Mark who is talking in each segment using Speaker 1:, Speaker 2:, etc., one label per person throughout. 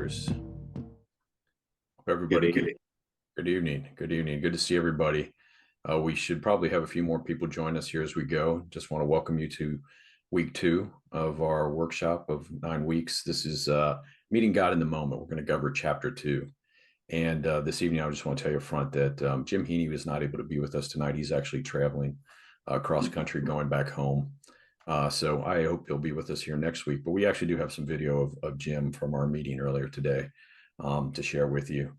Speaker 1: Brothers. Hope everybody, good evening. Good evening. Good to see everybody. We should probably have a few more people join us here as we go. Just want to welcome you to week 2 of our workshop of 9 weeks. This is Meeting God in the Moment. We're going to cover chapter 2. And this evening, I just want to tell you up front that Jim Heaney was not able to be with us tonight. He's actually traveling across country, going back home. So I hope he'll be with us here next week. But we actually do have some video of Jim from our meeting earlier today to share with you.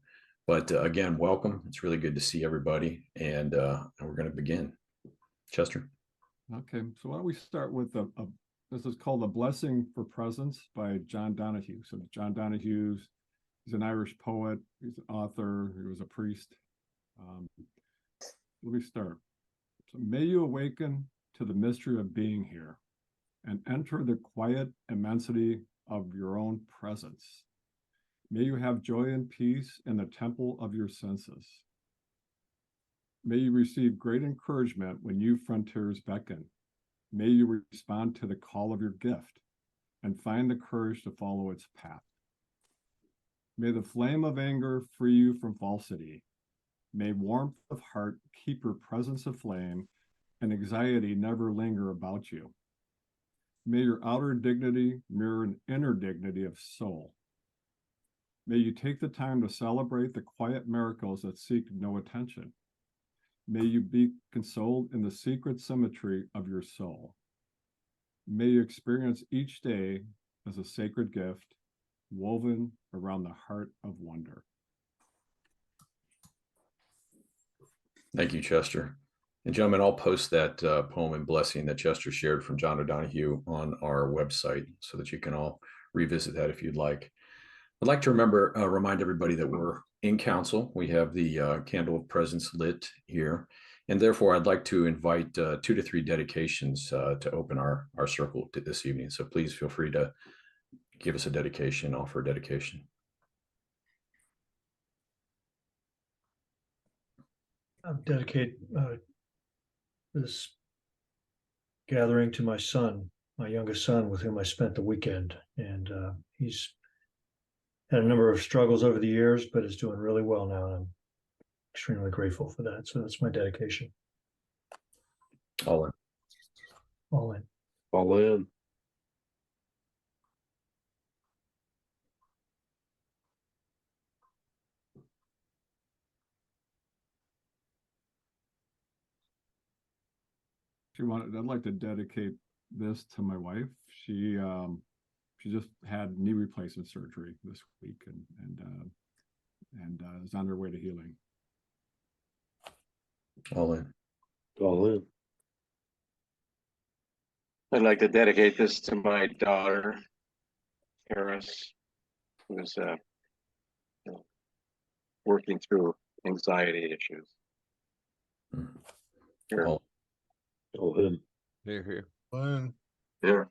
Speaker 1: But again, welcome. It's really good to see everybody. And we're going to begin. Chester.
Speaker 2: Okay, so why don't we start with this is called A Blessing for Presence by John Donahue. So John Donahue, he's an Irish poet, he's an author, he was a priest. Let me start. So may you awaken to the mystery of being here and enter the quiet immensity of your own presence. May you have joy and peace in the temple of your senses. May you receive great encouragement when new frontiers beckon. May you respond to the call of your gift and find the courage to follow its path. May the flame of anger free you from falsity. May warmth of heart keep your presence aflame and anxiety never linger about you. May your outer dignity mirror an inner dignity of soul. May you take the time to celebrate the quiet miracles that seek no attention. May you be consoled in the secret symmetry of your soul. May you experience each day as a sacred gift woven around the heart of wonder.
Speaker 1: Thank you, Chester. And gentlemen, I'll post that poem and blessing that Chester shared from John O'Donohue on our website so that you can all revisit that if you'd like. I'd like to remind everybody that we're in council. We have the candle of presence lit here. And therefore, I'd like to invite 2 to 3 dedications to open our circle this evening. So please feel free to give us a dedication, offer a dedication.
Speaker 3: I'll dedicate this gathering to my son, my youngest son, with whom I spent the weekend. And he's had a number of struggles over the years, but is doing really well now. And I'm extremely grateful for that. So that's my dedication.
Speaker 1: All in.
Speaker 3: All in.
Speaker 4: All in.
Speaker 2: I'd like to dedicate this to my wife. She just had knee replacement surgery this week and is on her way to healing.
Speaker 1: All in.
Speaker 4: All in.
Speaker 5: I'd like to dedicate this to my daughter, Harris, who's working through anxiety issues. Here.
Speaker 4: All in.
Speaker 6: Here.
Speaker 5: Here.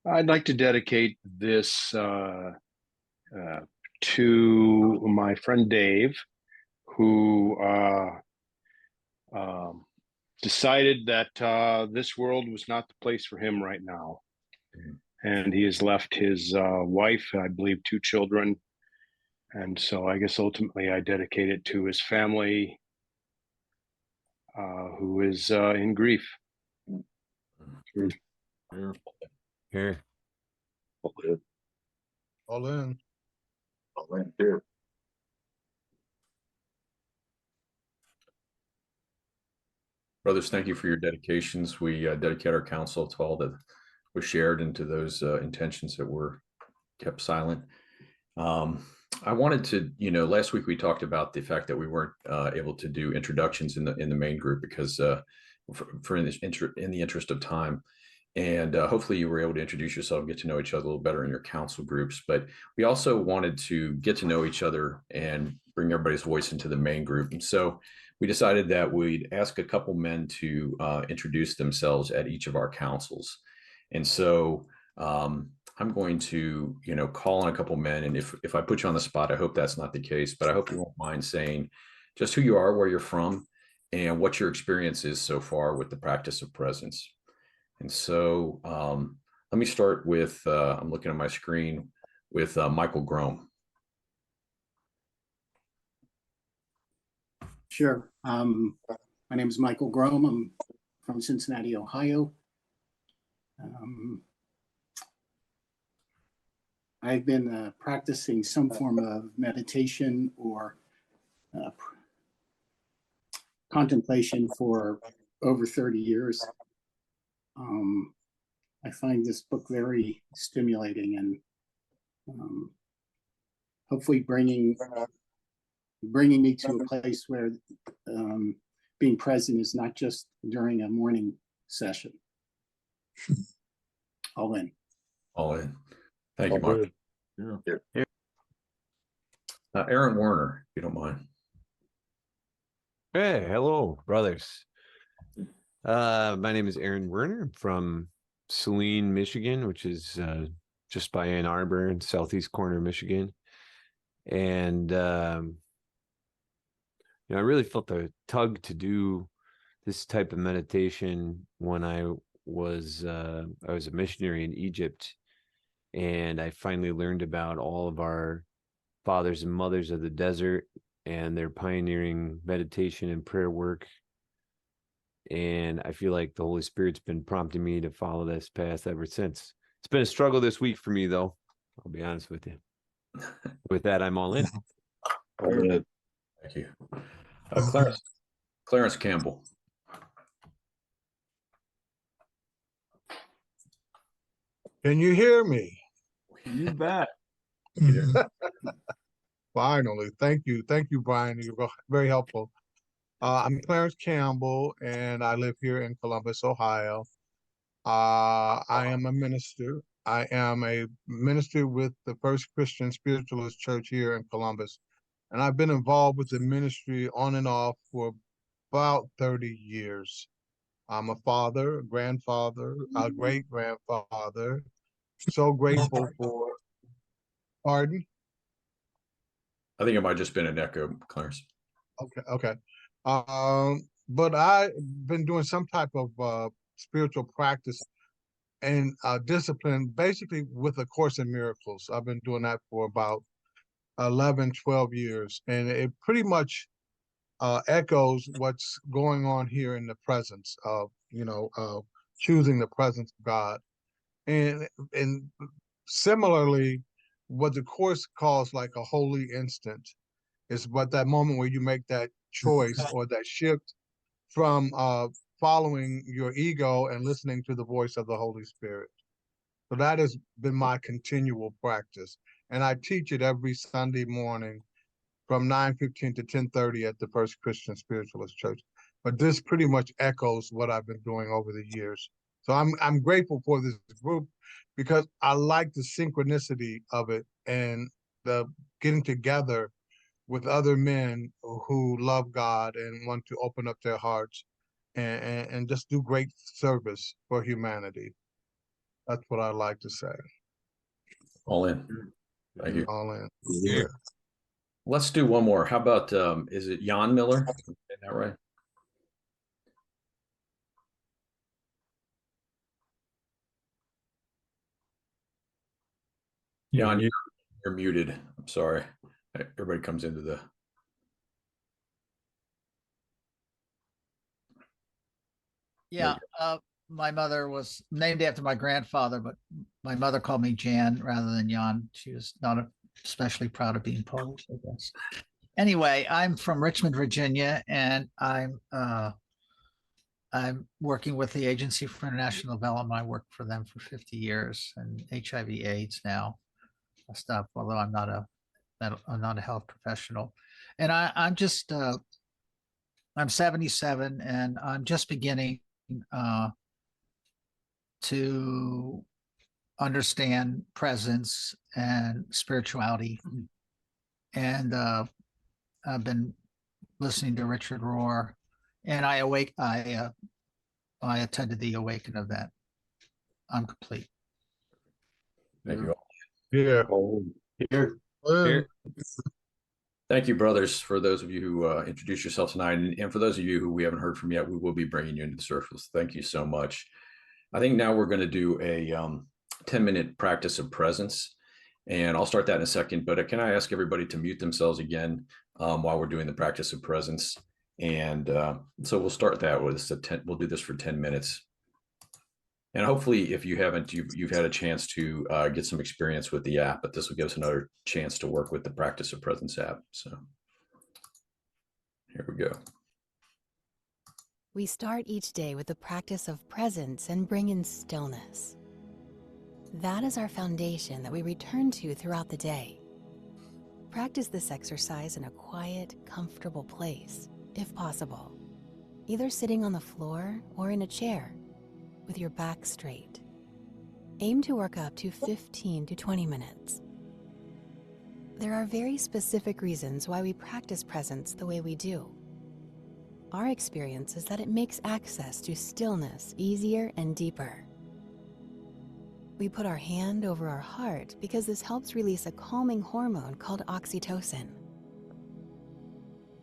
Speaker 6: I'd like to dedicate this to my friend Dave, who decided that this world was not the place for him right now. And he has left his wife, I believe 2 children. And so I guess ultimately I dedicate it to his family, who is in grief.
Speaker 1: Here.
Speaker 4: All in.
Speaker 7: All in.
Speaker 5: All in here.
Speaker 1: Brothers, thank you for your dedications. We dedicate our counsel to all that was shared and to those intentions that were kept silent. I wanted to, last week we talked about the fact that we weren't able to do introductions in the main group because in the interest of time. And hopefully you were able to introduce yourself, get to know each other a little better in your council groups. But we also wanted to get to know each other and bring everybody's voice into the main group. And so we decided that we'd ask a couple men to introduce themselves at each of our councils. And so I'm going to, call on a couple men. And if I put you on the spot, I hope that's not the case, but I hope you won't mind saying just who you are, where you're from, and what your experience is so far with the practice of presence. And so let me start with, I'm looking at my screen with Michael Grome.
Speaker 8: Sure. My name is Michael Grome. I'm from Cincinnati, Ohio. I've been practicing some form of meditation or contemplation for over 30 years. I find this book very stimulating and hopefully bringing me to a place where being present is not just during a morning session. All in.
Speaker 1: All in. Thank you,
Speaker 4: All
Speaker 1: Mike.
Speaker 4: in.
Speaker 2: Yeah.
Speaker 1: Aaron Werner, if you don't mind.
Speaker 9: Hey, hello, brothers. My name is Aaron Werner. I'm from Saline, Michigan, which is just by Ann Arbor in southeast corner of Michigan. And I really felt the tug to do this type of meditation when I was a missionary in Egypt, and I finally learned about all of our fathers and mothers of the desert and their pioneering meditation and prayer work. And I feel like the Holy Spirit's been prompting me to follow this path ever since. It's been a struggle this week for me, though. I'll be honest with you. With that, I'm all in.
Speaker 4: All in.
Speaker 1: Thank you. Clarence Campbell.
Speaker 7: Can you hear me?
Speaker 2: You bet.
Speaker 7: Finally. Thank you. Thank you, Brian. You're very helpful. I'm Clarence Campbell, and I live here in Columbus, Ohio. I am a minister. I am a minister with the First Christian Spiritualist Church here in Columbus. And I've been involved with the ministry on and off for about 30 years. I'm a father, a grandfather, a great-grandfather. So grateful for, pardon?
Speaker 1: I think it might have just been an echo, Clarence.
Speaker 7: Okay. But I've been doing some type of spiritual practice and discipline, basically with A Course in Miracles. I've been doing that for about 11, 12 years. And it pretty much echoes what's going on here in the presence of, choosing the presence of God. And similarly, what the Course calls like a holy instant is but that moment where you make that choice or that shift from following your ego and listening to the voice of the Holy Spirit. So that has been my continual practice. And I teach it every Sunday morning from 9:15 to 10:30 at the First Christian Spiritualist Church. But this pretty much echoes what I've been doing over the years. So I'm grateful for this group because I like the synchronicity of it and the getting together with other men who love God and want to open up their hearts and just do great service for humanity. That's what I like to say.
Speaker 1: All in. Thank you.
Speaker 7: All in.
Speaker 4: Yeah.
Speaker 1: Let's do one more. How about, is it Jan Miller? Is that right? Jan, you're muted. I'm sorry. Everybody comes into the.
Speaker 10: Yeah, my mother was named after my grandfather, but my mother called me Jan rather than Jan. She was not especially proud of being Polish, I guess. Anyway, I'm from Richmond, Virginia, and I'm working with the Agency for International Development. I worked for them for 50 years and HIV/AIDS now stuff, although I'm not a health professional. And I'm just I'm 77 and I'm just beginning to understand presence and spirituality. And I've been listening to Richard Rohr, and I attended the Awaken event. I'm complete.
Speaker 1: Thank you.
Speaker 7: Yeah.
Speaker 9: Here.
Speaker 7: Here.
Speaker 1: Thank you, brothers, for those of you who introduced yourselves tonight. And for those of you who we haven't heard from yet, we will be bringing you into the surface. Thank you so much. I think now we're going to do 10-minute practice of presence. And I'll start that in a second, but can I ask everybody to mute themselves again while we're doing the practice of presence? And so we'll start that with we'll do this for 10 minutes. And hopefully, if you haven't, you've had a chance to get some experience with the app, but this will give us another chance to work with the Practice of Presence app. So here we go.
Speaker 11: We start each day with the practice of presence and bring in stillness. That is our foundation that we return to throughout the day. Practice this exercise in a quiet, comfortable place, if possible, either sitting on the floor or in a chair with your back straight. Aim to work up to 15 to 20 minutes. There are very specific reasons why we practice presence the way we do. Our experience is that it makes access to stillness easier and deeper. We put our hand over our heart because this helps release a calming hormone called oxytocin.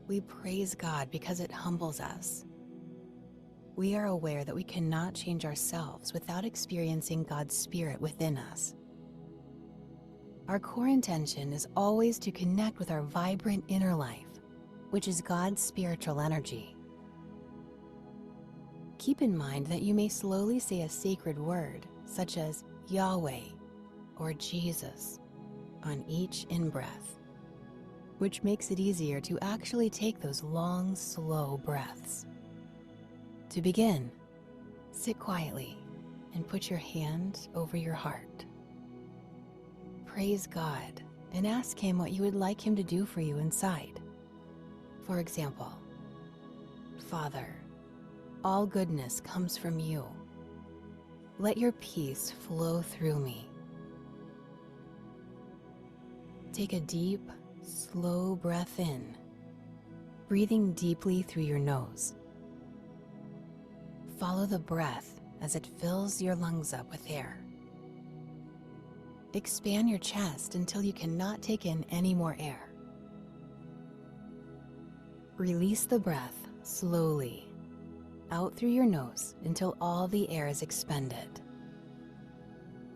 Speaker 11: We praise God because it humbles us. We are aware that we cannot change ourselves without experiencing God's Spirit within us. Our core intention is always to connect with our vibrant inner life, which is God's spiritual energy. Keep in mind that you may slowly say a sacred word, such as Yahweh or Jesus, on each in-breath, which makes it easier to actually take those long, slow breaths. To begin, sit quietly and put your hand over your heart. Praise God and ask Him what you would like Him to do for you inside. For example, Father, all goodness comes from you. Let your peace flow through me. Take a deep, slow breath in, breathing deeply through your nose. Follow the breath as it fills your lungs up with air. Expand your chest until you cannot take in any more air. Release the breath slowly out through your nose until all the air is expended.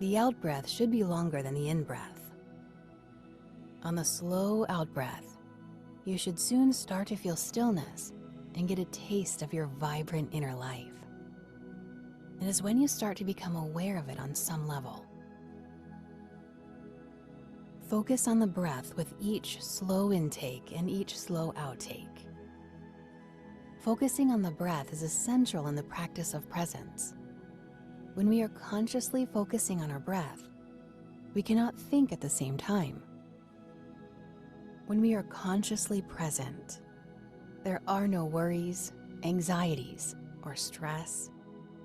Speaker 11: The out breath should be longer than the in breath. On the slow out breath, you should soon start to feel stillness and get a taste of your vibrant inner life. It is when you start to become aware of it on some level. Focus on the breath with each slow intake and each slow outtake. Focusing on the breath is essential in the practice of presence. When we are consciously focusing on our breath, we cannot think at the same time. When we are consciously present, there are no worries, anxieties, or stress,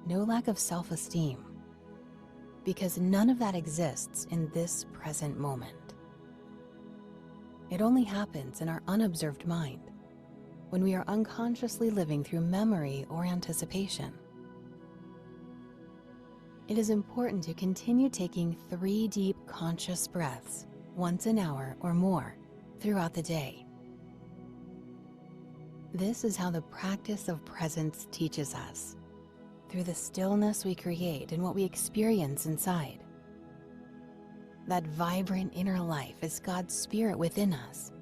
Speaker 11: no lack of self-esteem, because none of that exists in this present moment. It only happens in our unobserved mind, when we are unconsciously living through memory or anticipation. It is important to continue taking 3 deep conscious breaths once an hour or more throughout the day. This is how the practice of presence teaches us, through the stillness we create and what we experience inside. That vibrant inner life is God's Spirit within us,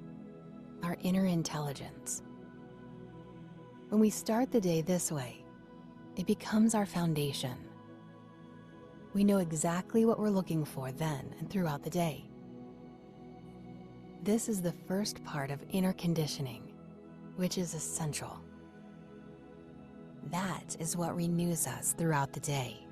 Speaker 11: our inner intelligence. When we start the day this way, it becomes our foundation. We know exactly what we're looking for then and throughout the day. This is the first part of inner conditioning, which is essential. That is what renews us throughout the day.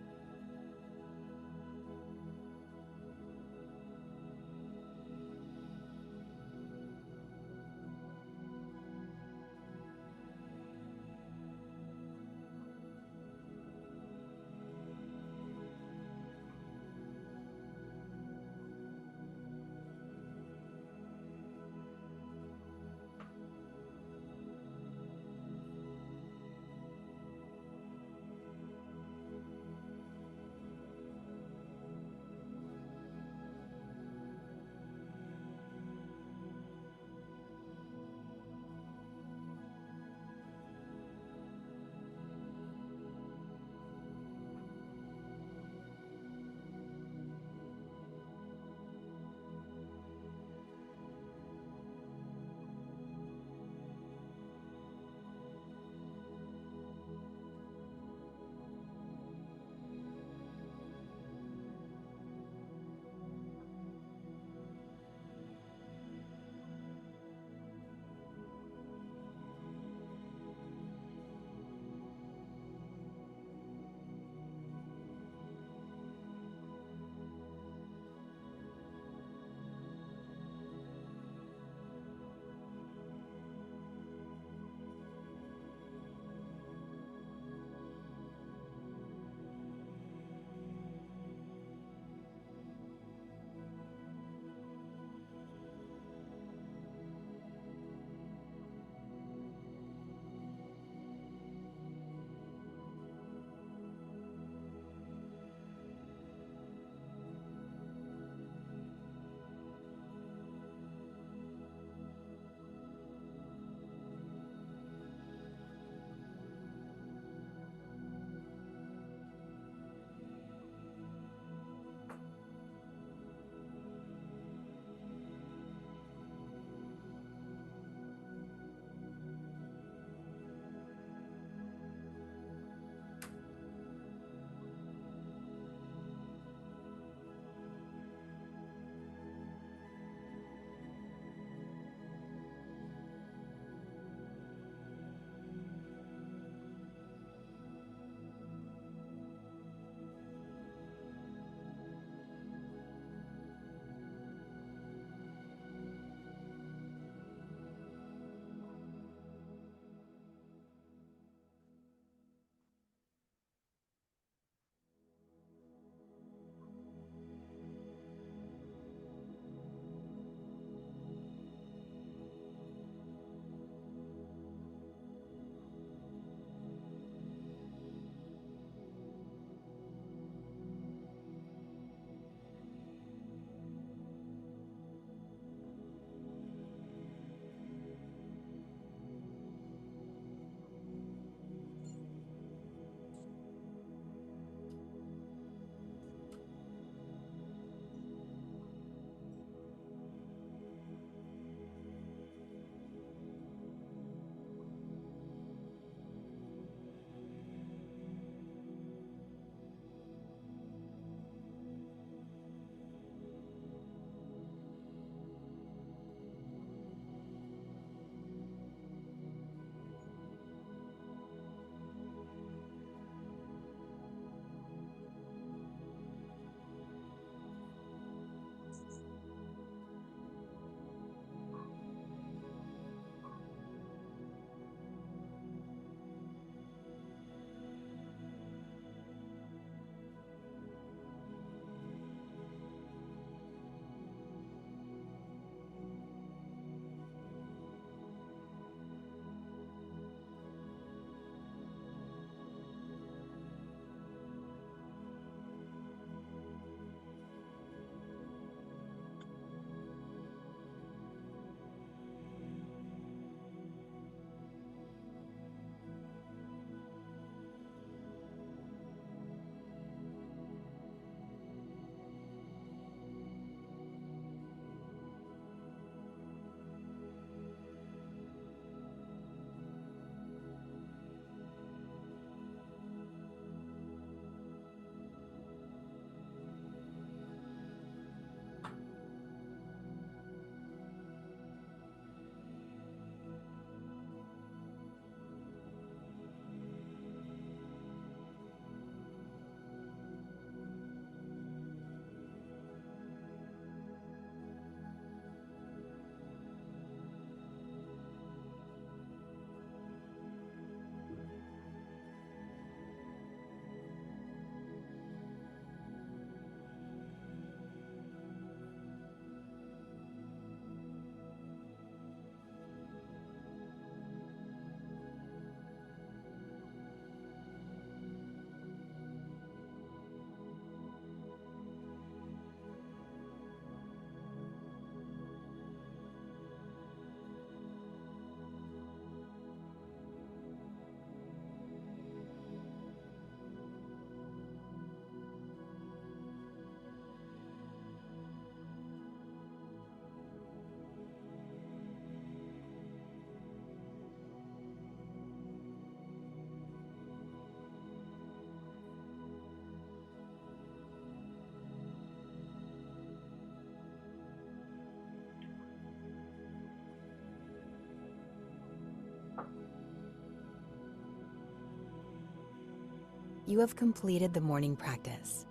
Speaker 11: You have completed the morning practice.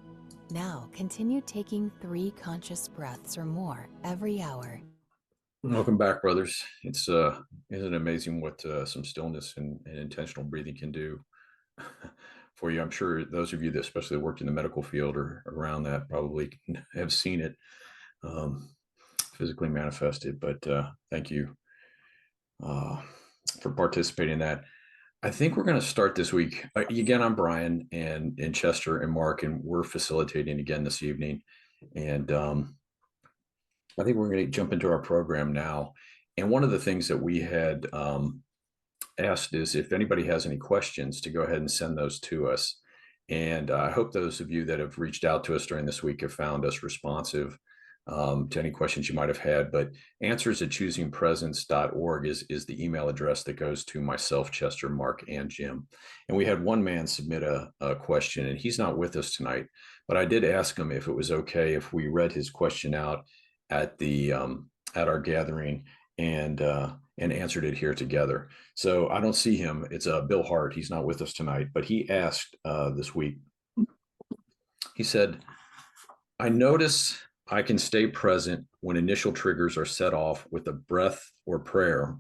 Speaker 11: Now continue taking 3 conscious breaths or more every hour.
Speaker 1: Welcome back, brothers. Isn't it amazing what some stillness and intentional breathing can do for you? I'm sure those of you that especially worked in the medical field or around that probably have seen it physically manifested. But thank you for participating in that. I think we're going to start this week. Again, I'm Brian and Chester and Mark, and we're facilitating again this evening. And I think we're going to jump into our program now. And one of the things that we had asked is if anybody has any questions to go ahead and send those to us. And I hope those of you that have reached out to us during this week have found us responsive to any questions you might have had. But answers@choosingpresence.org is the email address that goes to myself, Chester, Mark, and Jim. And we had one man submit a question, and he's not with us tonight. But I did ask him if it was okay if we read his question out at our gathering and answered it here together. So I don't see him. It's Bill Haart. He's not with us tonight, but he asked this week. He said, "I notice I can stay present when initial triggers are set off with a breath or prayer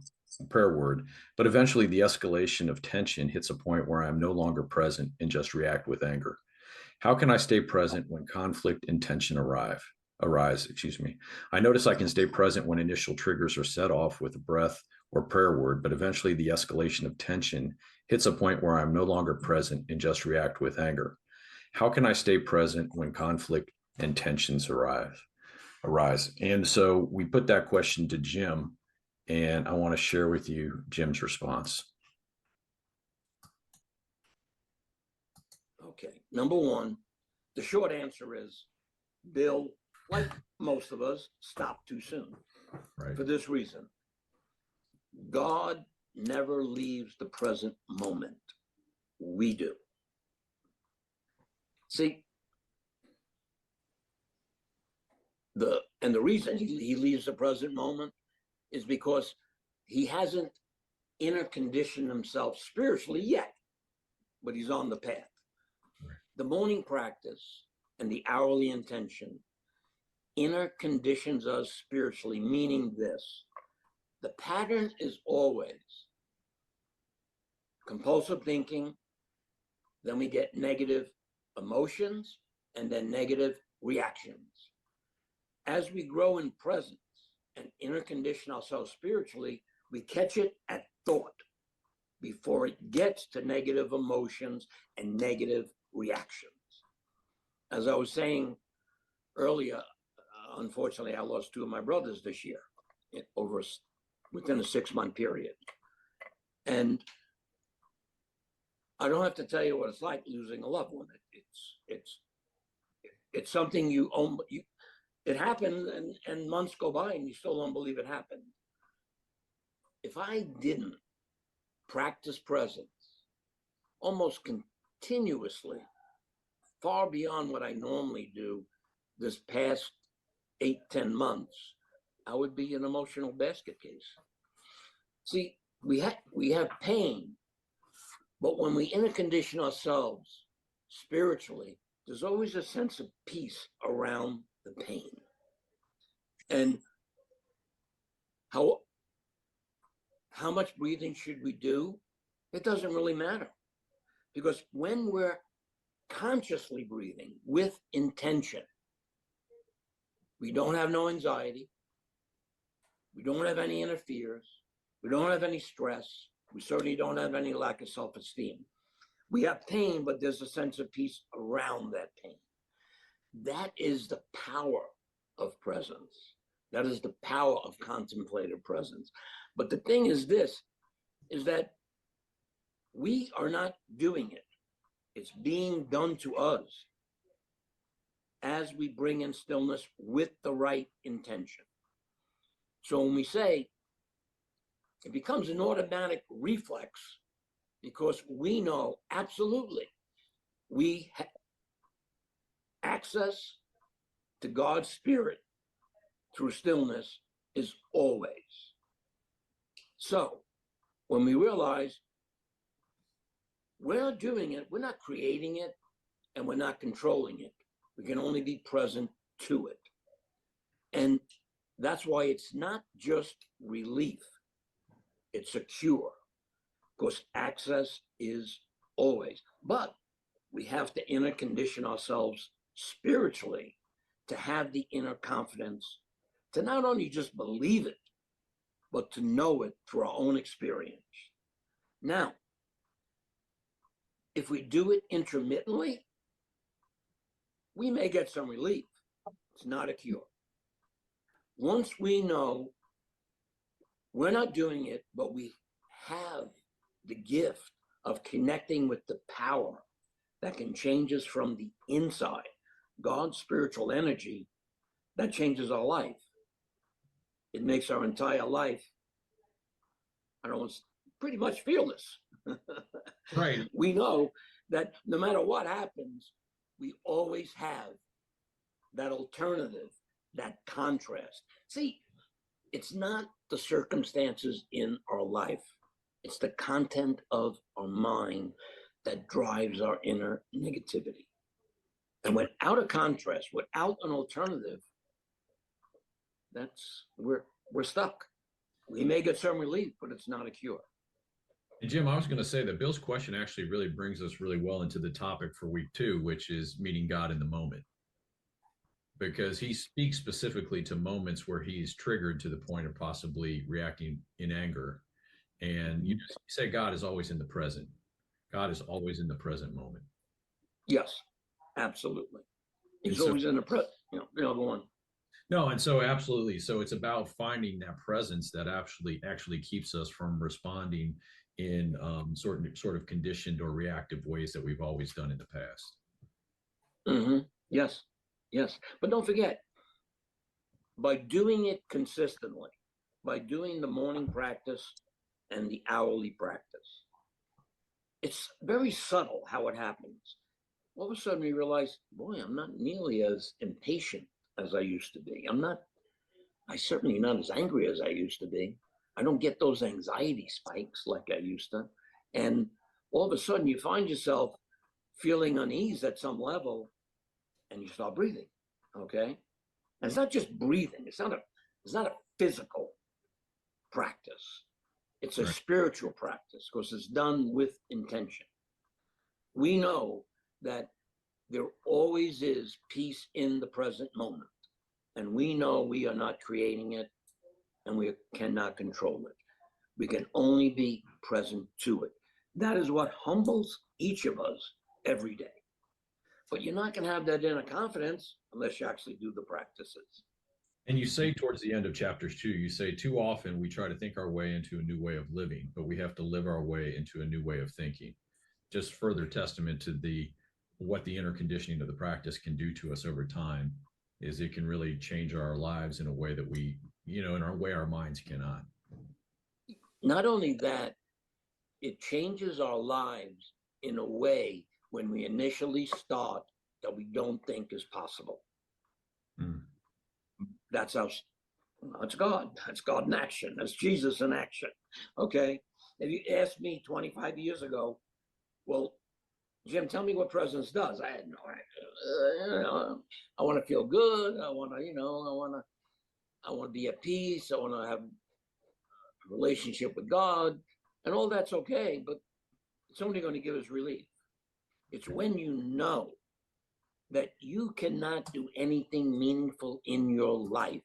Speaker 1: word, but eventually the escalation of tension hits a point where I'm no longer present and just react with anger. How can I stay present when conflict and tension arise? I notice I can stay present when initial triggers are set off with a breath or prayer word, but eventually the escalation of tension hits a point where I'm no longer present and just react with anger. How can I stay present when conflict and tensions arise?" And so we put that question to Jim, and I want to share with you Jim's response.
Speaker 12: Okay, number one, the short answer is Bill, like most of us, stopped too soon.
Speaker 1: Right.
Speaker 12: For this reason, God never leaves the present moment. We do. See, the reason he leaves the present moment is because he hasn't inner conditioned himself spiritually yet, but he's on the path.
Speaker 1: Right.
Speaker 12: The morning practice and the hourly intention inner conditions us spiritually, meaning this: the pattern is always compulsive thinking, then we get negative emotions, and then negative reactions. As we grow in presence and inner condition ourselves spiritually, we catch it at thought before it gets to negative emotions and negative reactions. As I was saying earlier, unfortunately, I lost 2 of my brothers this year within a 6-month period. And I don't have to tell you what it's like losing a loved one. It's something it happened, and months go by and you still don't believe it happened. If I didn't practice presence almost continuously, far beyond what I normally do this past 8-10 months, I would be an emotional basket case. See, we have pain, but when we inner condition ourselves spiritually, there's always a sense of peace around the pain. And how much breathing should we do? It doesn't really matter, because when we're consciously breathing with intention, we don't have no anxiety, we don't have any inner fears, we don't have any stress, we certainly don't have any lack of self-esteem. We have pain, but there's a sense of peace around that pain. That is the power of presence. That is the power of contemplative presence. But the thing is that we are not doing it. It's being done to us as we bring in stillness with the right intention. So when we say, it becomes an automatic reflex, because we know absolutely we have access to God's spirit through stillness is always. So when we realize we're not doing it, we're not creating it, and we're not controlling it. We can only be present to it. And that's why it's not just relief, it's a cure, because access is always. But we have to inner condition ourselves spiritually to have the inner confidence to not only just believe it, but to know it through our own experience. Now, if we do it intermittently, we may get some relief. It's not a cure. Once we know we're not doing it, but we have the gift of connecting with the power that can change us from the inside, God's spiritual energy, that changes our life. It makes our entire life, I don't know, pretty much fearless.
Speaker 1: Right.
Speaker 12: We know that no matter what happens, we always have that alternative, that contrast. See, it's not the circumstances in our life, it's the content of our mind that drives our inner negativity. And without a contrast, without an alternative, we're stuck. We may get some relief, but it's not a cure.
Speaker 1: And Jim, I was going to say that Bill's question actually really brings us really well into the topic for week 2, which is meeting God in the moment. Because he speaks specifically to moments where he's triggered to the point of possibly reacting in anger. And you say God is always in the present. God is always in the present moment.
Speaker 12: Yes, absolutely. He's always in the present. Go on.
Speaker 1: No, and so absolutely. So it's about finding that presence that actually keeps us from responding in sort of conditioned or reactive ways that we've always done in the past.
Speaker 12: Mm-hmm. Yes. But don't forget, by doing it consistently, by doing the morning practice and the hourly practice, it's very subtle how it happens. All of a sudden we realize, boy, I'm not nearly as impatient as I used to be. I certainly not as angry as I used to be. I don't get those anxiety spikes like I used to. And all of a sudden you find yourself feeling unease at some level and you start breathing, okay? And it's not just breathing. It's not a physical practice. It's a spiritual practice because it's done with intention. We know that there always is peace in the present moment. And we know we are not creating it and we cannot control it. We can only be present to it. That is what humbles each of us every day. But you're not going to have that inner confidence unless you actually do the practices.
Speaker 1: And you say towards the end of chapters 2, you say too often we try to think our way into a new way of living, but we have to live our way into a new way of thinking. Just further testament to what the inner conditioning of the practice can do to us over time is it can really change our lives in a way that in our way our minds cannot.
Speaker 12: Not only that, it changes our lives in a way when we initially start that we don't think is possible. That's us. That's God. That's God in action. That's Jesus in action. Okay. If you asked me 25 years ago, well, Jim, tell me what presence does. I had no idea. I want to feel good. I want to be at peace. I want to have a relationship with God, and all that's okay. But it's only going to give us relief. It's when you know that you cannot do anything meaningful in your life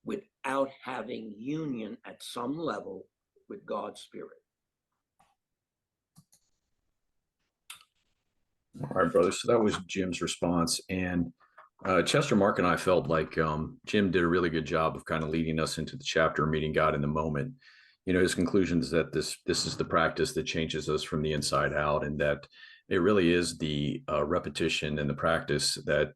Speaker 12: without having union at some level with God's Spirit.
Speaker 1: All right, brother. So that was Jim's response. And Chester, Mark, and I felt like Jim did a really good job of kind of leading us into the chapter, meeting God in the moment. His conclusion is that this is the practice that changes us from the inside out, and that it really is the repetition and the practice that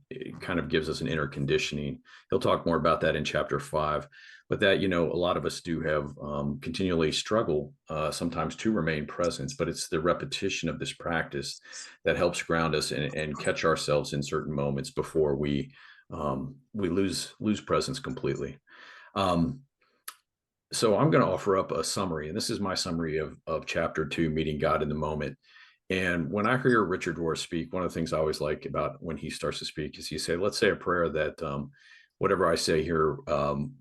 Speaker 1: it kind of gives us an inner conditioning. He'll talk more about that in chapter 5, but that, a lot of us do have continually struggle sometimes to remain present, but it's the repetition of this practice that helps ground us and catch ourselves in certain moments before we lose presence completely. So I'm going to offer up a summary, and this is my summary of chapter 2, Meeting God in the Moment. And when I hear Richard Rohr speak, one of the things I always like about when he starts to speak is he say, let's say a prayer that whatever I say here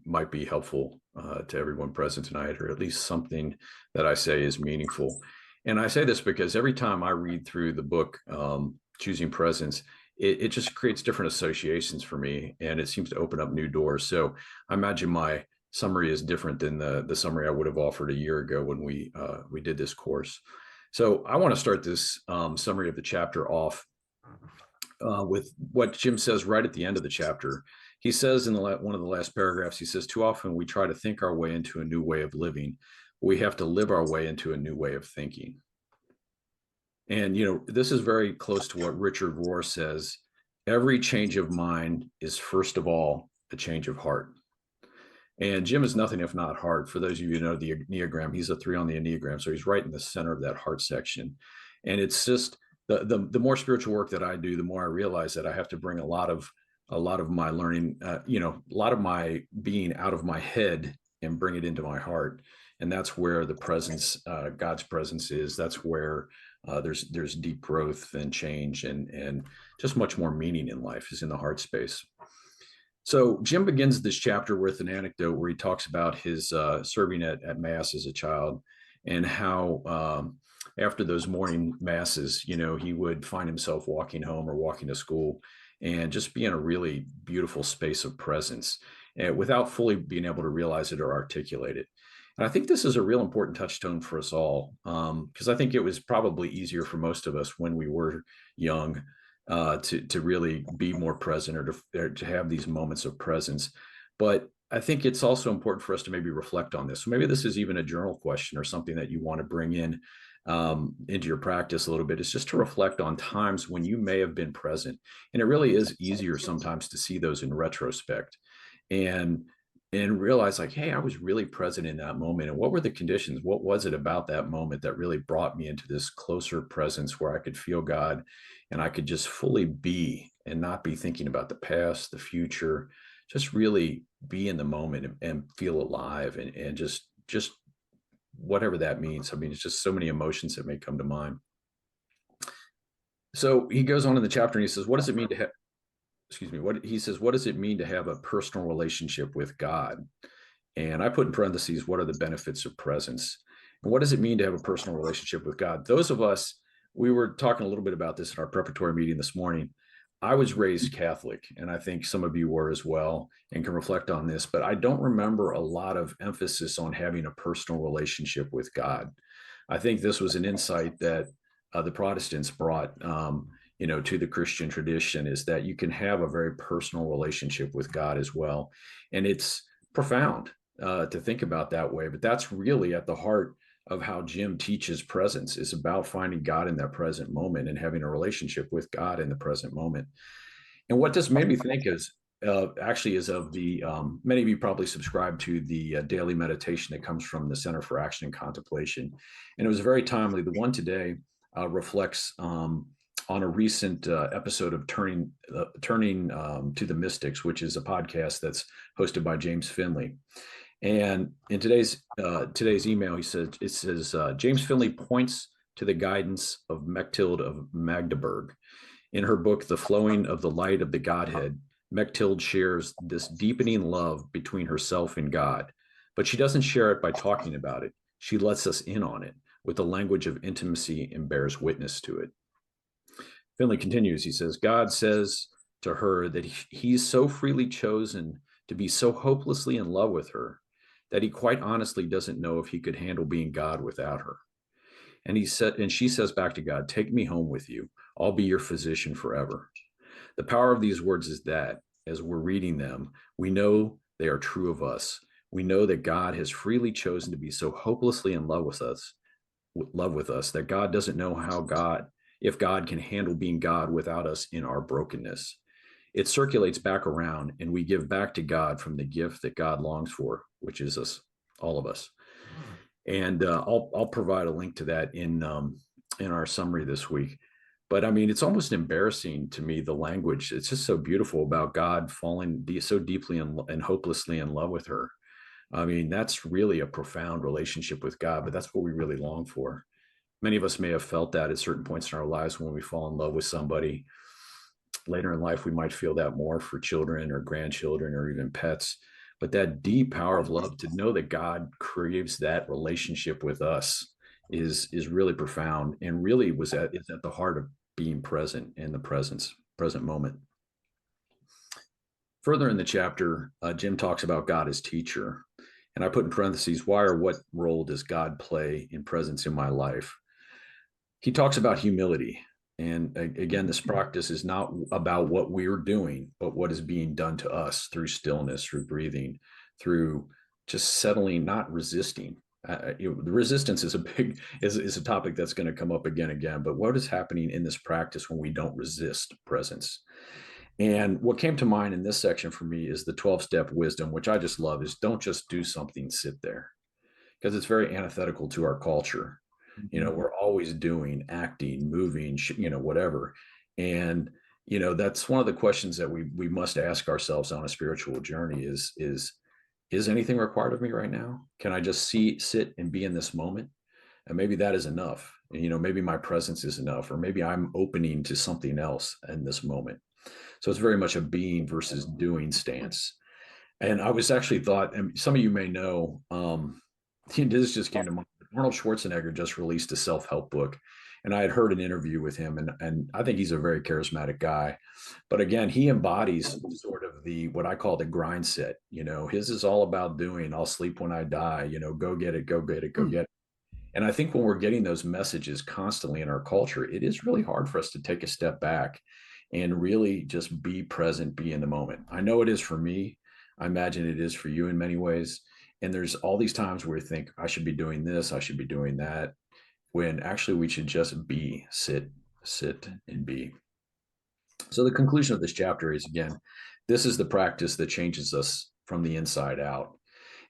Speaker 1: might be helpful to everyone present tonight, or at least something that I say is meaningful. And I say this because every time I read through the book, Choosing Presence, it just creates different associations for me, and it seems to open up new doors. So I imagine my summary is different than the summary I would have offered a year ago when we did this course. So I want to start this summary of the chapter off with what Jim says right at the end of the chapter. He says in one of the last paragraphs, he says, too often we try to think our way into a new way of living. We have to live our way into a new way of thinking. And, this is very close to what Richard Rohr says. Every change of mind is, first of all, a change of heart. And Jim is nothing if not heart. For those of you who know the Enneagram, he's a 3 on the Enneagram. So he's right in the center of that heart section. And it's just the more spiritual work that I do, the more I realize that I have to bring a lot of my learning, a lot of my being out of my head and bring it into my heart. And that's where the presence, God's presence is. That's where there's deep growth and change and just much more meaning in life is in the heart space. So Jim begins this chapter with an anecdote where he talks about his serving at Mass as a child, and how after those morning masses, he would find himself walking home or walking to school and just be in a really beautiful space of presence without fully being able to realize it or articulate it. And I think this is a real important touchstone for us all, because I think it was probably easier for most of us when we were young to really be more present or to have these moments of presence. But I think it's also important for us to maybe reflect on this. So maybe this is even a journal question or something that you want to bring in into your practice a little bit. It's just to reflect on times when you may have been present. And it really is easier sometimes to see those in retrospect and realize like, hey, I was really present in that moment. And what were the conditions? What was it about that moment that really brought me into this closer presence where I could feel God and I could just fully be and not be thinking about the past, the future, just really be in the moment and feel alive and just whatever that means. I mean, it's just so many emotions that may come to mind. So he goes on in the chapter and he says, what does it mean to have, what does it mean to have a personal relationship with God? And I put in parentheses, what are the benefits of presence? And what does it mean to have a personal relationship with God? Those of us, we were talking a little bit about this in our preparatory meeting this morning. I was raised Catholic, and I think some of you were as well and can reflect on this, but I don't remember a lot of emphasis on having a personal relationship with God. I think this was an insight that the Protestants brought to the Christian tradition, is that you can have a very personal relationship with God as well. And it's profound to think about that way, but that's really at the heart of how Jim teaches presence, is about finding God in that present moment and having a relationship with God in the present moment. And what this made me think is actually is of the, many of you probably subscribe to the daily meditation that comes from the Center for Action and Contemplation. And it was very timely. The one today reflects on a recent episode of Turning to the Mystics, which is a podcast that's hosted by James Finley. And in today's email, it says James Finley points to the guidance of Mechtilde of Magdeburg. In her book, The Flowing of the Light of the Godhead, Mechtilde shares this deepening love between herself and God, but she doesn't share it by talking about it. She lets us in on it with the language of intimacy and bears witness to it. Finley continues, he says, God says to her that he's so freely chosen to be so hopelessly in love with her that he quite honestly doesn't know if he could handle being God without her. And she says back to God, take me home with you. I'll be your physician forever. The power of these words is that as we're reading them, we know they are true of us. We know that God has freely chosen to be so hopelessly in love with us, that God doesn't know if God can handle being God without us in our brokenness. It circulates back around, and we give back to God from the gift that God longs for, which is us, all of us. And I'll provide a link to that in our summary this week. But I mean, it's almost embarrassing to me, the language. It's just so beautiful about God falling so deeply and hopelessly in love with her. I mean, that's really a profound relationship with God, but that's what we really long for. Many of us may have felt that at certain points in our lives when we fall in love with somebody. Later in life, we might feel that more for children or grandchildren or even pets. But that deep power of love, to know that God craves that relationship with us, is really profound, and really is at the heart of being present in the present moment. Further in the chapter, Jim talks about God as teacher. And I put in parentheses, why or what role does God play in presence in my life? He talks about humility. And again, this practice is not about what we're doing, but what is being done to us through stillness, through breathing, through just settling, not resisting. The resistance is is a topic that's going to come up again and again. But what is happening in this practice when we don't resist presence? And what came to mind in this section for me is the 12-step wisdom, which I just love, is don't just do something, sit there, because it's very antithetical to our culture. We're always doing, acting, moving, whatever. And, that's one of the questions that we must ask ourselves on a spiritual journey is anything required of me right now? Can I just sit and be in this moment? And maybe that is enough. Maybe my presence is enough, or maybe I'm opening to something else in this moment. So it's very much a being versus doing stance. And I was actually thought, and some of you may know, this just came to mind. Arnold Schwarzenegger just released a self-help book, and I had heard an interview with him, and I think he's a very charismatic guy. But again, he embodies sort of what I call the grind set. His is all about doing. I'll sleep when I die. Go get it, go get it, go get it. And I think when we're getting those messages constantly in our culture, it is really hard for us to take a step back and really just be present, be in the moment. I know it is for me. I imagine it is for you in many ways. And there's all these times where we think, I should be doing this, I should be doing that, when actually we should just be, sit and be. So the conclusion of this chapter is, again, this is the practice that changes us from the inside out.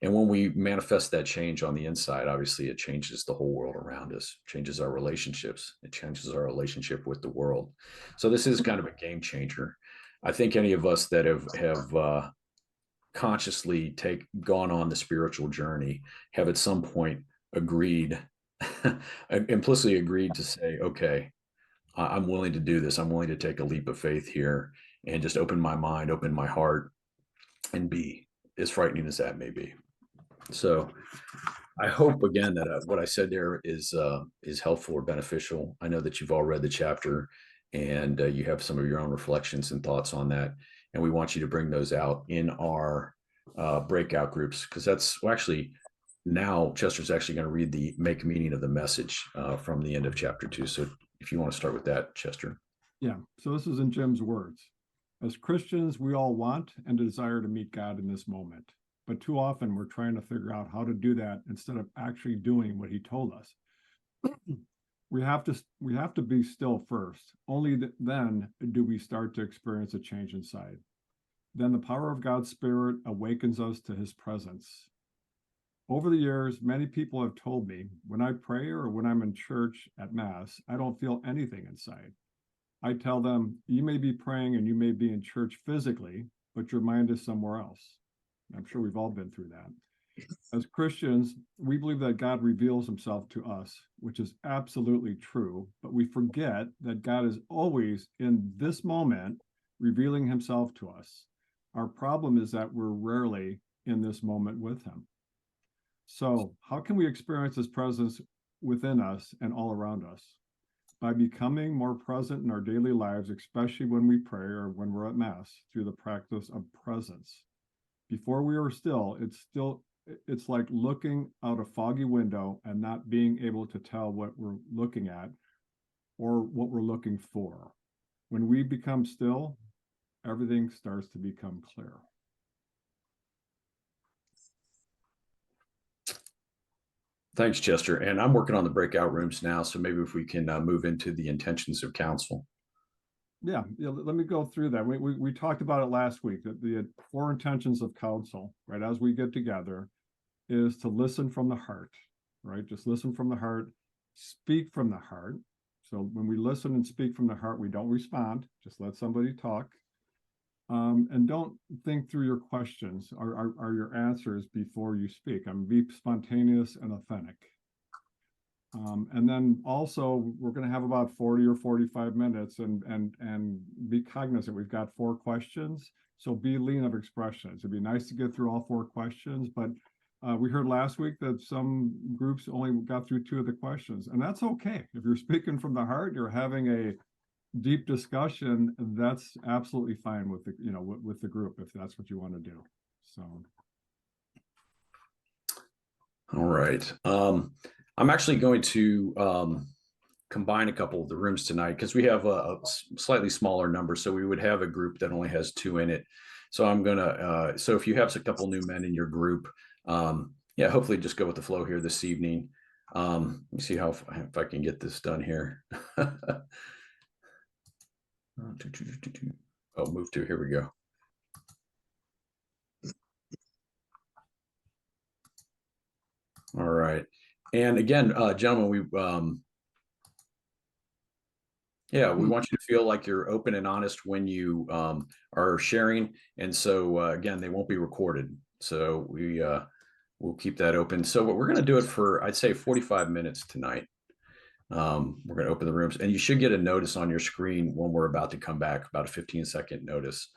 Speaker 1: And when we manifest that change on the inside, obviously it changes the whole world around us, changes our relationships, it changes our relationship with the world. So this is kind of a game changer. I think any of us that have consciously gone on the spiritual journey have at some point implicitly agreed to say, okay, I'm willing to do this. I'm willing to take a leap of faith here and just open my mind, open my heart, and be, as frightening as that may be. So I hope again that what I said there is helpful or beneficial. I know that you've all read the chapter, and you have some of your own reflections and thoughts on that. And we want you to bring those out in our breakout groups, because actually now Chester's actually going to read the make meaning of the message from the end of chapter 2. So if you want to start with that, Chester.
Speaker 2: Yeah. So this is in Jim's words. As Christians, we all want and desire to meet God in this moment. But too often we're trying to figure out how to do that instead of actually doing what he told us. We have to be still first. Only then do we start to experience a change inside. Then the power of God's Spirit awakens us to his presence. Over the years, many people have told me when I pray or when I'm in church at Mass, I don't feel anything inside. I tell them, you may be praying and you may be in church physically, but your mind is somewhere else. I'm sure we've all been through that. As Christians, we believe that God reveals himself to us, which is absolutely true, but we forget that God is always in this moment revealing himself to us. Our problem is that we're rarely in this moment with him. So how can we experience his presence within us and all around us? By becoming more present in our daily lives, especially when we pray or when we're at Mass, through the practice of presence. Before we are still, it's like looking out a foggy window and not being able to tell what we're looking at or what we're looking for. When we become still, everything starts to become clear.
Speaker 1: Thanks, Chester. And I'm working on the breakout rooms now, so maybe if we can move into the intentions of counsel.
Speaker 2: Yeah, let me go through that. We talked about it last week, that the 4 intentions of counsel, right, as we get together, is to listen from the heart, right? Just listen from the heart, speak from the heart. So when we listen and speak from the heart, we don't respond, just let somebody talk. And don't think through your questions or your answers before you speak. Be spontaneous and authentic. And then also we're going to have about 40 or 45 minutes and be cognizant. We've got 4 questions, so be lean of expressions. It'd be nice to get through all 4 questions, but we heard last week that some groups only got through 2 of the questions, and that's okay. If you're speaking from the heart, you're having a deep discussion, that's absolutely fine with the, with the group, if that's what you want to do. So.
Speaker 1: All right. I'm actually going to combine a couple of the rooms tonight because we have a slightly smaller number. So we would have a group that only has 2 in it. So I'm gonna, so if you have a couple new men in your group, yeah, hopefully just go with the flow here this evening. Let me see if I can get this done here. Oh, move to, here we go. All right. And again, gentlemen, we want you to feel like you're open and honest when you are sharing. And so again, they won't be recorded. So we'll keep that open. So what we're going to do it for, I'd say 45 minutes tonight. We're going to open the rooms, and you should get a notice on your screen when we're about to come back, about a 15-second notice.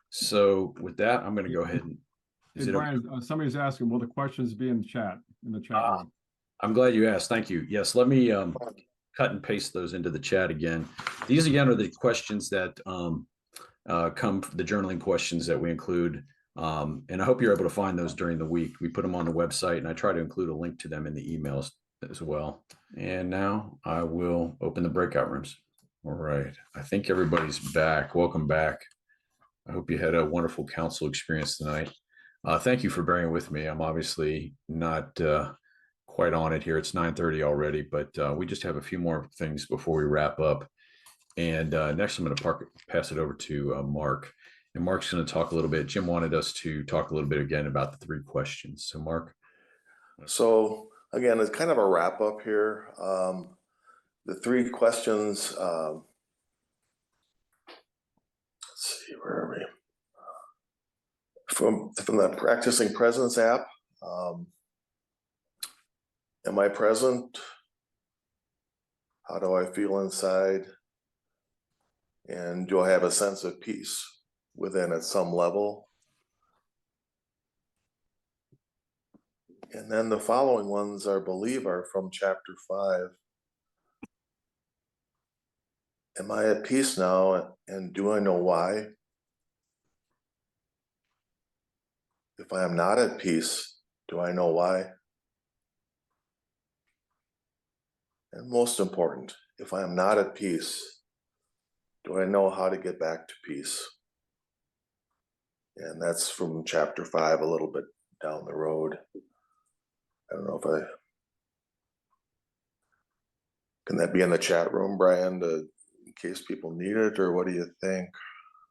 Speaker 1: So with that, I'm going to go ahead and.
Speaker 2: Hey, Brian, somebody's asking, will the questions be in the chat room?
Speaker 1: I'm glad you asked. Thank you. Yes, let me cut and paste those into the chat again. These again are the questions that come, the journaling questions that we include. And I hope you're able to find those during the week. We put them on the website, and I try to include a link to them in the emails as well. And now I will open the breakout rooms. All right. I think everybody's back. Welcome back. I hope you had a wonderful council experience tonight. Thank you for bearing with me. I'm obviously not quite on it here. It's 9:30 already, but we just have a few more things before we wrap up. And next, I'm going to pass it over to Mark. And Mark's going to talk a little bit. Jim wanted us to talk a little bit again about the 3 questions. So, Mark.
Speaker 4: So again, it's kind of a wrap up here. The 3 questions. Let's see, where are we? From the Practicing Presence app. Am I present? How do I feel inside? And do I have a sense of peace within at some level? And then the following ones, I believe, are from chapter 5. Am I at peace now? And do I know why? If I am not at peace, do I know why? And most important, if I am not at peace, do I know how to get back to peace? And that's from chapter 5, a little bit down the road. I don't know if can that be in the chat room, Brian, in case people need it, or what do you think?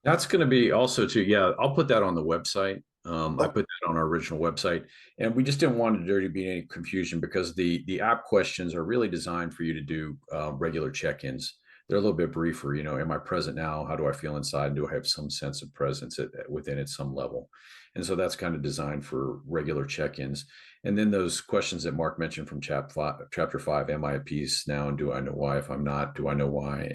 Speaker 1: That's going to be also too. Yeah, I'll put that on the website. I put that on our original website, and we just didn't want there to be any confusion because the app questions are really designed for you to do regular check-ins. They're a little bit briefer. Am I present now? How do I feel inside? Do I have some sense of presence within at some level? And so that's kind of designed for regular check-ins. And then those questions that Mark mentioned from chapter 5, am I at peace now? And do I know why? If I'm not, do I know why?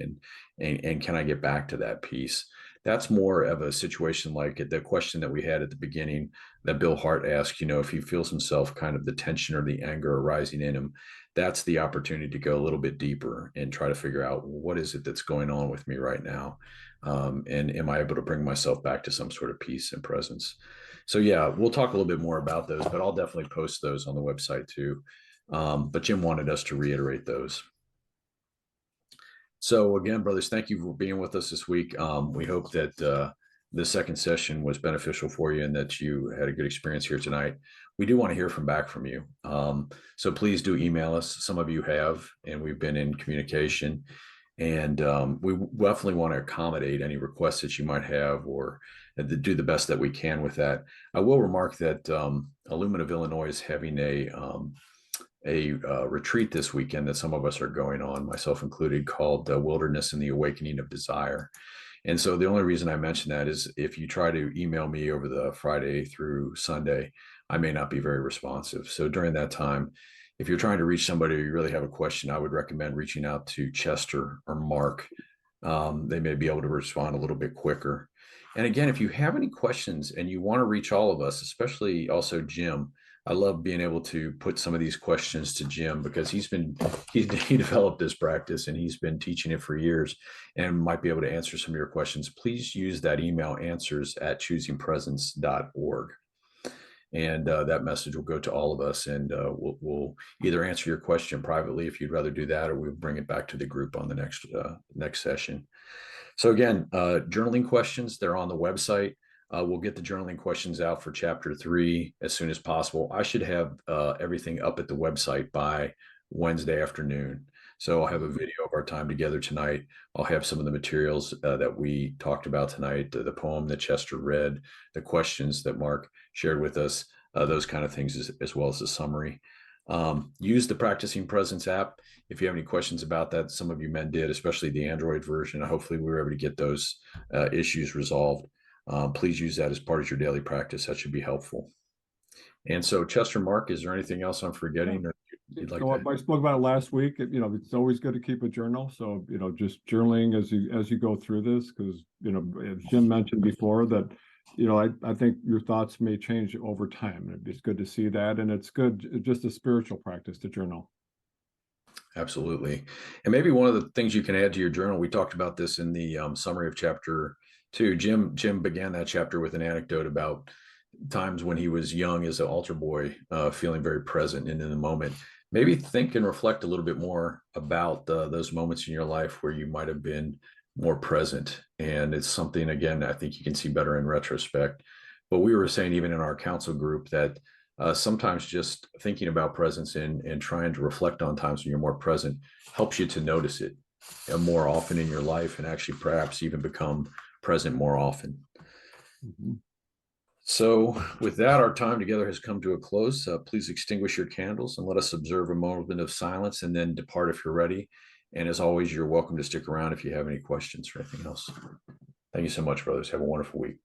Speaker 1: And can I get back to that peace? That's more of a situation like the question that we had at the beginning that Bill Haart asked, if he feels himself kind of the tension or the anger arising in him, that's the opportunity to go a little bit deeper and try to figure out what is it that's going on with me right now. And am I able to bring myself back to some sort of peace and presence? So yeah, we'll talk a little bit more about those, but I'll definitely post those on the website too. But Jim wanted us to reiterate those. So again, brothers, thank you for being with us this week. We hope that the second session was beneficial for you and that you had a good experience here tonight. We do want to hear back from you. So please do email us. Some of you have, and we've been in communication. And we definitely want to accommodate any requests that you might have or do the best that we can with that. I will remark that Illumina of Illinois is having a retreat this weekend that some of us are going on, myself included, called Wilderness and the Awakening of Desire. And so the only reason I mention that is if you try to email me over the Friday through Sunday, I may not be very responsive. So during that time, if you're trying to reach somebody or you really have a question, I would recommend reaching out to Chester or Mark. They may be able to respond a little bit quicker. And again, if you have any questions and you want to reach all of us, especially also Jim, I love being able to put some of these questions to Jim because he developed this practice and he's been teaching it for years and might be able to answer some of your questions. Please use that email answers@choosingpresence.org. And that message will go to all of us, and we'll either answer your question privately if you'd rather do that, or we'll bring it back to the group on the next session. So again, journaling questions, they're on the website. We'll get the journaling questions out for chapter 3 as soon as possible. I should have everything up at the website by Wednesday afternoon. So I'll have a video of our time together tonight. I'll have some of the materials that we talked about tonight, the poem that Chester read, the questions that Mark shared with us, those kind of things, as well as a summary. Use the Practicing Presence app. If you have any questions about that, some of you men did, especially the Android version. Hopefully we were able to get those issues resolved. Please use that as part of your daily practice. That should be helpful. And so, Chester, Mark, is there anything else I'm forgetting? Or you'd like to...
Speaker 2: I spoke about it last week. It's always good to keep a journal. So, just journaling as you go through this, because, as Jim mentioned before, that, I think your thoughts may change over time. It's good to see that. And it's good, just a spiritual practice to journal.
Speaker 1: Absolutely. And maybe one of the things you can add to your journal, we talked about this in the summary of chapter 2. Jim began that chapter with an anecdote about times when he was young as an altar boy, feeling very present and in the moment. Maybe think and reflect a little bit more about those moments in your life where you might have been more present. And it's something, again, I think you can see better in retrospect. But we were saying even in our council group that sometimes just thinking about presence and trying to reflect on times when you're more present helps you to notice it more often in your life and actually perhaps even become present more often.
Speaker 2: Mm-hmm.
Speaker 1: So with that, our time together has come to a close. Please extinguish your candles and let us observe a moment of silence and then depart if you're ready. And as always, you're welcome to stick around if you have any questions or anything else. Thank you so much, brothers. Have a wonderful week.